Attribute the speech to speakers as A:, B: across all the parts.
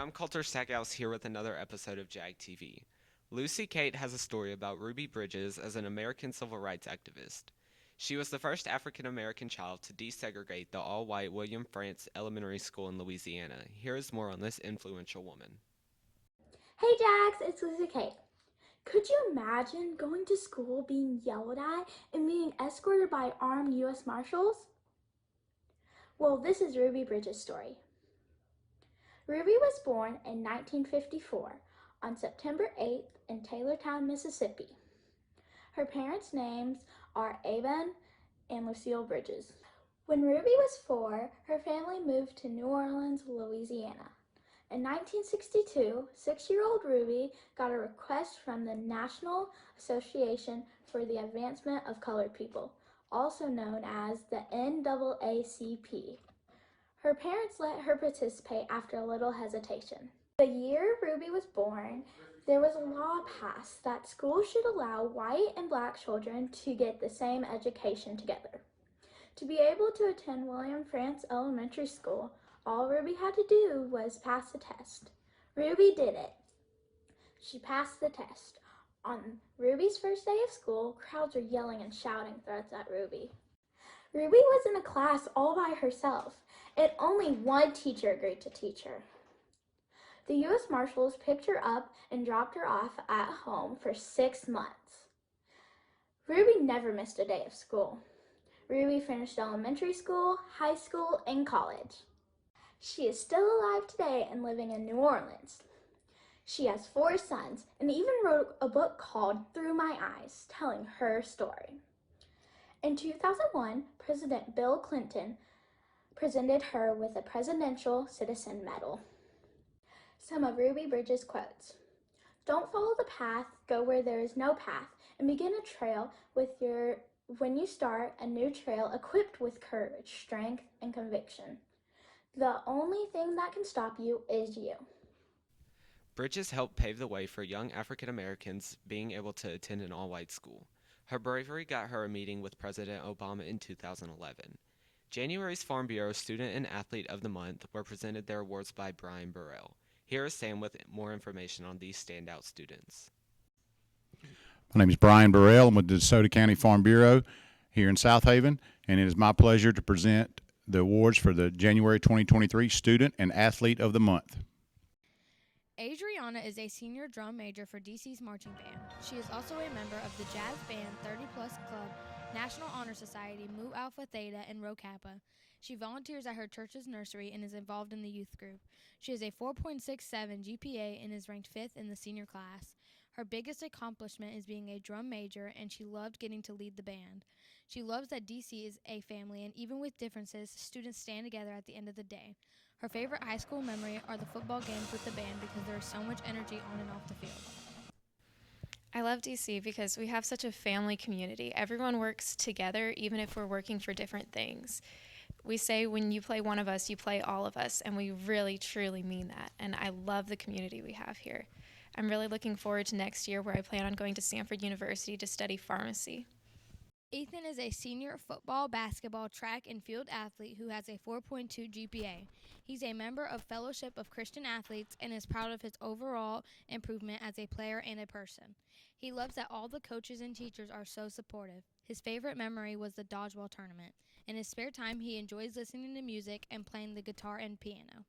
A: I'm Colter Stackhouse here with another episode of JAG TV. Lucy Kate has a story about Ruby Bridges as an American civil rights activist. She was the first African American child to desegregate the all-white William Frantz Elementary School in Louisiana. Here is more on this influential woman.
B: Hey Jax, it's Lucy Kate. Could you imagine going to school being yelled at and being escorted by armed U.S. Marshals? Well, this is Ruby Bridges' story. Ruby was born in 1954 on September 8th in Taylortown, Mississippi. Her parents' names are Avon and Lucille Bridges. When Ruby was 4, her family moved to New Orleans, Louisiana. In 1962, 6-year-old Ruby got a request from the National Association for the Advancement of Colored People, also known as the NAACP. Her parents let her participate after a little hesitation. The year Ruby was born, there was a law passed that schools should allow white and black children to get the same education together. To be able to attend William Frantz Elementary School, all Ruby had to do was pass the test. Ruby did it. She passed the test. On Ruby's first day of school, crowds were yelling and shouting threats at Ruby. Ruby was in a class all by herself, and only one teacher agreed to teach her. The U.S. Marshals picked her up and dropped her off at home for 6 months. Ruby never missed a day of school. Ruby finished elementary school, high school, and college. She is still alive today and living in New Orleans. She has 4 sons and even wrote a book called Through My Eyes, telling her story. In 2001, President Bill Clinton presented her with a Presidential Citizen Medal. Some of Ruby Bridges' quotes. Don't follow the path, go where there is no path, and begin a trail when you start a new trail equipped with courage, strength, and conviction. The only thing that can stop you is you.
A: Bridges helped pave the way for young African Americans being able to attend an all-white school. Her bravery got her a meeting with President Obama in 2011. January's Farm Bureau Student and Athlete of the Month were presented their awards by Bryan Burrell. Here is Sam with more information on these standout students.
C: My name is Bryan Burrell. I'm with the DeSoto County Farm Bureau here in South Haven, and it is my pleasure to present the awards for the January 2023 Student and Athlete of the Month.
D: Adriana is a senior drum major for DC's marching band. She is also a member of the jazz band 30 Plus Club, National Honor Society, Mu Alpha Theta, and Rho Kappa. She volunteers at her church's nursery and is involved in the youth group. She has a 4.67 GPA and is ranked 5th in the senior class. Her biggest accomplishment is being a drum major, and she loved getting to lead the band. She loves that DC is a family, and even with differences, students stand together at the end of the day. Her favorite high school memory are the football games with the band because there is so much energy on and off the field.
E: I love DC because we have such a family community. Everyone works together, even if we're working for different things. We say when you play one of us, you play all of us, and we really, truly mean that. And I love the community we have here. I'm really looking forward to next year where I plan on going to Stanford University to study pharmacy.
D: Ethan is a senior football, basketball, track, and field athlete who has a 4.2 GPA. He's a member of Fellowship of Christian Athletes and is proud of his overall improvement as a player and a person. He loves that all the coaches and teachers are so supportive. His favorite memory was the dodgeball tournament. In his spare time, he enjoys listening to music and playing the guitar and piano.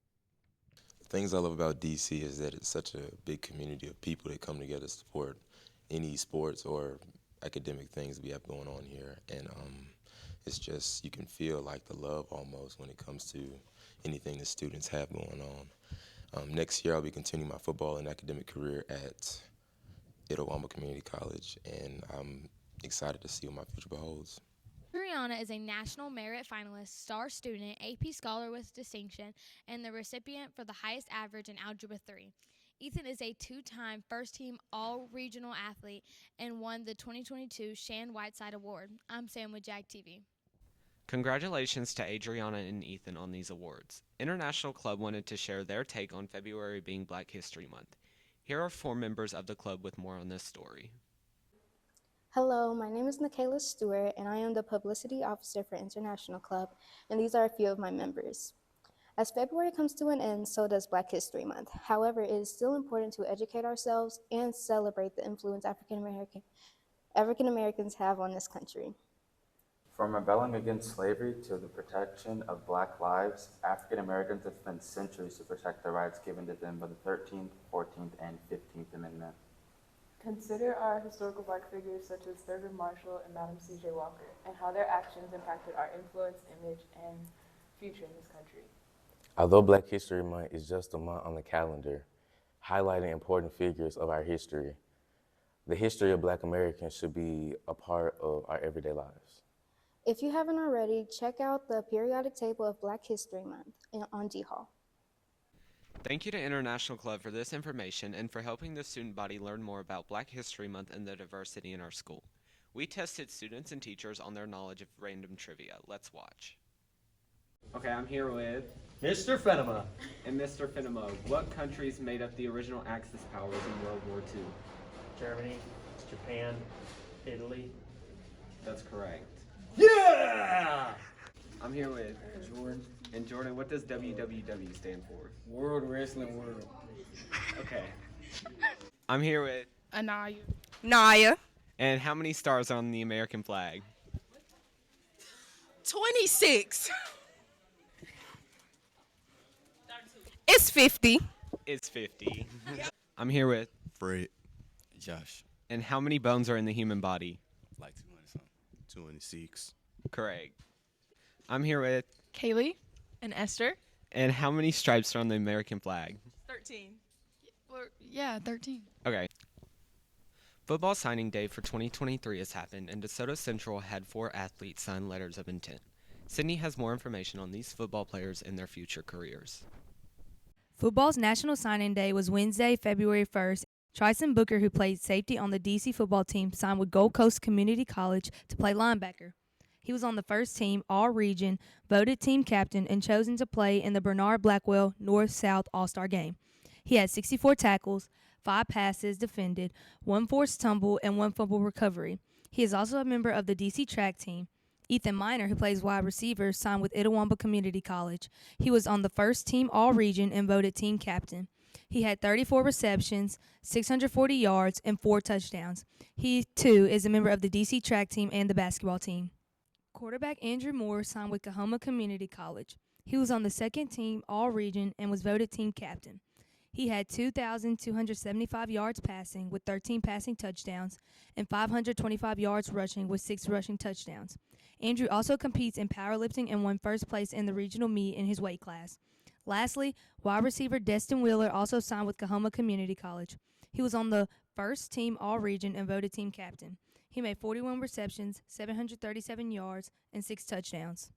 F: Things I love about DC is that it's such a big community of people that come together to support any sports or academic things we have going on here. And it's just, you can feel like the love almost when it comes to anything the students have going on. Next year I'll be continuing my football and academic career at Itawamba Community College, and I'm excited to see what my future beholds.
D: Adriana is a National Merit Finalist, Star Student, AP Scholar with Distinction, and the recipient for the highest average in Algebra 3. Ethan is a 2-time first-team all-regional athlete and won the 2022 Shan Whiteside Award. I'm Sam with JAG TV.
A: Congratulations to Adriana and Ethan on these awards. International Club wanted to share their take on February being Black History Month. Here are 4 members of the club with more on this story.
G: Hello, my name is Michaela Stewart, and I am the Publicity Officer for International Club, and these are a few of my members. As February comes to an end, so does Black History Month. However, it is still important to educate ourselves and celebrate the influence African Americans have on this country.
H: From rebelling against slavery to the protection of Black lives, African Americans have spent centuries to protect the rights given to them by the 13th, 14th, and 15th Amendment.
I: Consider our historical Black figures such as Thurgood Marshall and Madam C.J. Walker, and how their actions impacted our influence, image, and future in this country.
F: Although Black History Month is just a month on the calendar, highlighting important figures of our history, the history of Black Americans should be a part of our everyday lives.
G: If you haven't already, check out the periodic table of Black History Month on G Hall.
A: Thank you to International Club for this information and for helping the student body learn more about Black History Month and the diversity in our school. We tested students and teachers on their knowledge of random trivia. Let's watch. Okay, I'm here with
J: Mr. Fenema.
A: and Mr. Finemo. What countries made up the original Axis powers in World War II?
J: Germany, Japan, Italy.
A: That's correct.
J: Yeah!
A: I'm here with Jordan. And Jordan, what does WWW stand for?
K: World Wrestling World.
A: Okay. I'm here with
L: Anaya.
M: Naya.
A: And how many stars are on the American flag?
M: 26. It's 50.
A: It's 50. I'm here with
N: Fred. Josh.
A: And how many bones are in the human body?
N: Like 200 something. 26.
A: Correct. I'm here with
L: Kaylee and Esther.
A: And how many stripes are on the American flag?
M: 13.
L: Yeah, 13.
A: Okay. Football signing day for 2023 has happened, and DeSoto Central had 4 athletes sign letters of intent. Sydney has more information on these football players and their future careers.
D: Football's National Signing Day was Wednesday, February 1st. Tryson Booker, who played safety on the DC football team, signed with Gold Coast Community College to play linebacker. He was on the first team All-Region, voted team captain, and chosen to play in the Bernard Blackwell North-South All-Star Game. He had 64 tackles, 5 passes defended, 1 forced tumble, and 1 fumble recovery. He is also a member of the DC track team. Ethan Miner, who plays wide receiver, signed with Itawamba Community College. He was on the first team All-Region and voted team captain. He had 34 receptions, 640 yards, and 4 touchdowns. He, too, is a member of the DC track team and the basketball team. Quarterback Andrew Moore signed with Kahoma Community College. He was on the second team All-Region and was voted team captain. He had 2,275 yards passing with 13 passing touchdowns and 525 yards rushing with 6 rushing touchdowns. Andrew also competes in powerlifting and won first place in the regional meet in his weight class. Lastly, wide receiver Destin Wheeler also signed with Kahoma Community College. He was on the first team All-Region and voted team captain. He made 41 receptions, 737 yards, and 6 touchdowns.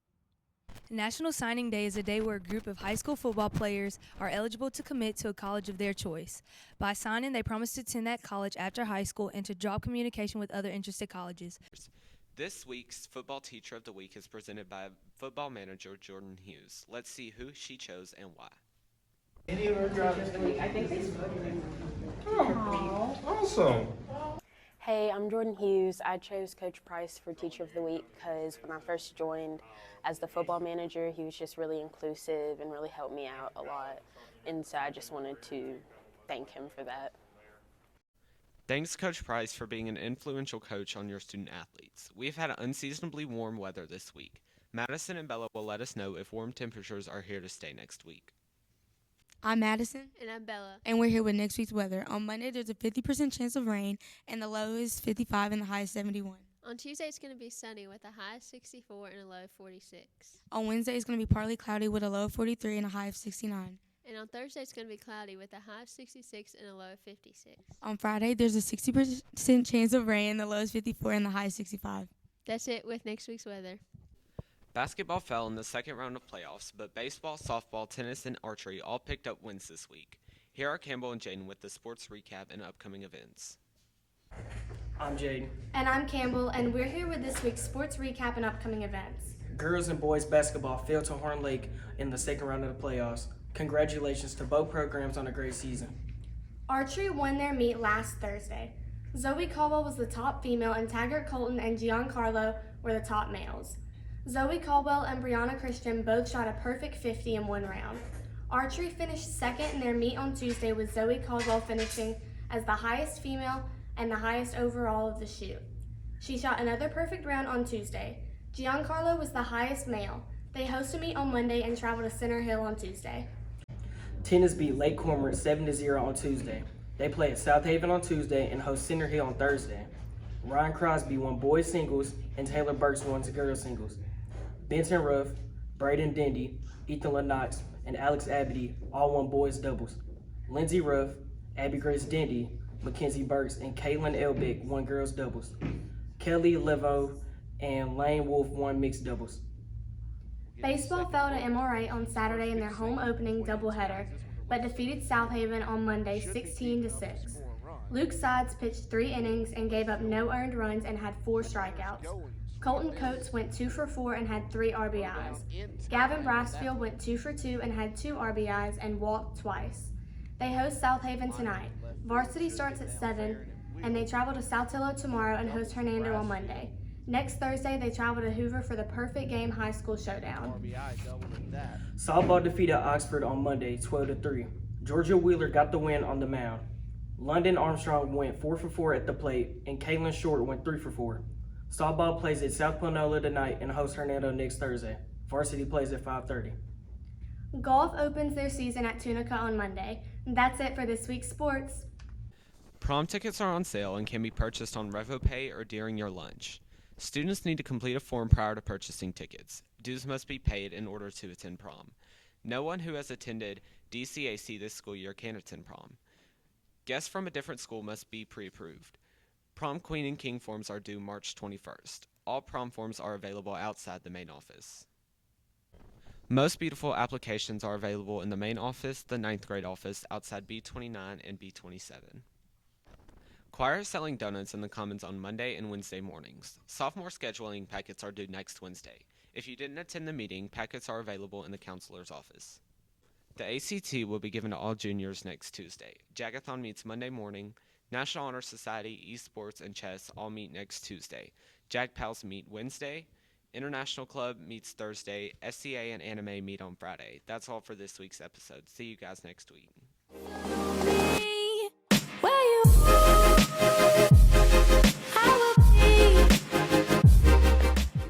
D: National Signing Day is a day where a group of high school football players are eligible to commit to a college of their choice. By signing, they promise to attend that college after high school and to drop communication with other interested colleges.
A: This week's Football Teacher of the Week is presented by football manager Jordan Hughes. Let's see who she chose and why.
K: Any of our drivers this week? I think they spoke. Oh, awesome.
O: Hey, I'm Jordan Hughes. I chose Coach Price for Teacher of the Week because when I first joined as the football manager, he was just really inclusive and really helped me out a lot. And so I just wanted to thank him for that.
A: Thanks, Coach Price, for being an influential coach on your student athletes. We have had unseasonably warm weather this week. Madison and Bella will let us know if warm temperatures are here to stay next week.
L: I'm Madison.
P: And I'm Bella.
L: And we're here with next week's weather. On Monday, there's a 50% chance of rain, and the low is 55 and the high is 71.
P: On Tuesday, it's going to be sunny with a high of 64 and a low of 46.
L: On Wednesday, it's going to be partly cloudy with a low of 43 and a high of 69.
P: And on Thursday, it's going to be cloudy with a high of 66 and a low of 56.
L: On Friday, there's a 60% chance of rain, the low is 54 and the high is 65.
P: That's it with next week's weather.
A: Basketball fell in the second round of playoffs, but baseball, softball, tennis, and archery all picked up wins this week. Here are Campbell and Jaden with the sports recap and upcoming events.
K: I'm Jaden.
Q: And I'm Campbell, and we're here with this week's sports recap and upcoming events.
K: Girls and boys basketball fell to Horn Lake in the second round of the playoffs. Congratulations to both programs on a great season.
Q: Archery won their meet last Thursday. Zoe Caldwell was the top female, and Taggart Colton and Giancarlo were the top males. Zoe Caldwell and Brianna Christian both shot a perfect 50 in one round. Archery finished second in their meet on Tuesday, with Zoe Caldwell finishing as the highest female and the highest overall of the shoot. She shot another perfect round on Tuesday. Giancarlo was the highest male. They host a meet on Monday and travel to Center Hill on Tuesday.
K: Tennis beat Lake Cormorant 7-0 on Tuesday. They play at South Haven on Tuesday and host Center Hill on Thursday. Ryan Crosby won boys singles and Taylor Burks won girls singles. Benton Ruff, Braden Dendy, Ethan Lennox, and Alex Abity all won boys doubles. Lindsey Ruff, Abby Grace Dendy, Mackenzie Burks, and Caitlin Elbick won girls doubles. Kelly Levo and Lane Wolf won mixed doubles.
Q: Baseball fell to MRA on Saturday in their home opening doubleheader, but defeated South Haven on Monday 16-6. Luke Sides pitched 3 innings and gave up no earned runs and had 4 strikeouts. Colton Coates went 2 for 4 and had 3 RBIs. Gavin Brassfield went 2 for 2 and had 2 RBIs and walked twice. They host South Haven tonight. Varsity starts at 7, and they travel to Saltillo tomorrow and host Hernando on Monday. Next Thursday, they travel to Hoover for the Perfect Game High School Showdown.
K: Softball defeated Oxford on Monday 12-3. Georgia Wheeler got the win on the mound. London Armstrong went 4 for 4 at the plate, and Caitlin Short went 3 for 4. Softball plays at South Panola tonight and hosts Hernando next Thursday. Varsity plays at 5:30.
Q: Golf opens their season at Tunica on Monday. That's it for this week's sports.
A: Prom tickets are on sale and can be purchased on RevoPay or during your lunch. Students need to complete a form prior to purchasing tickets. Dues must be paid in order to attend prom. No one who has attended DCAC this school year can attend prom. Guests from a different school must be pre-approved. Prom queen and king forms are due March 21st. All prom forms are available outside the main office. Most beautiful applications are available in the main office, the 9th grade office, outside B29 and B27. Choir is selling donuts in the Commons on Monday and Wednesday mornings. Sophomore scheduling packets are due next Wednesday. If you didn't attend the meeting, packets are available in the counselor's office. The ACT will be given to all juniors next Tuesday. Jagathon meets Monday morning. National Honor Society, esports, and chess all meet next Tuesday. Jag Pals meet Wednesday. International Club meets Thursday. SCA and Anime meet on Friday. That's all for this week's episode. See you guys next week.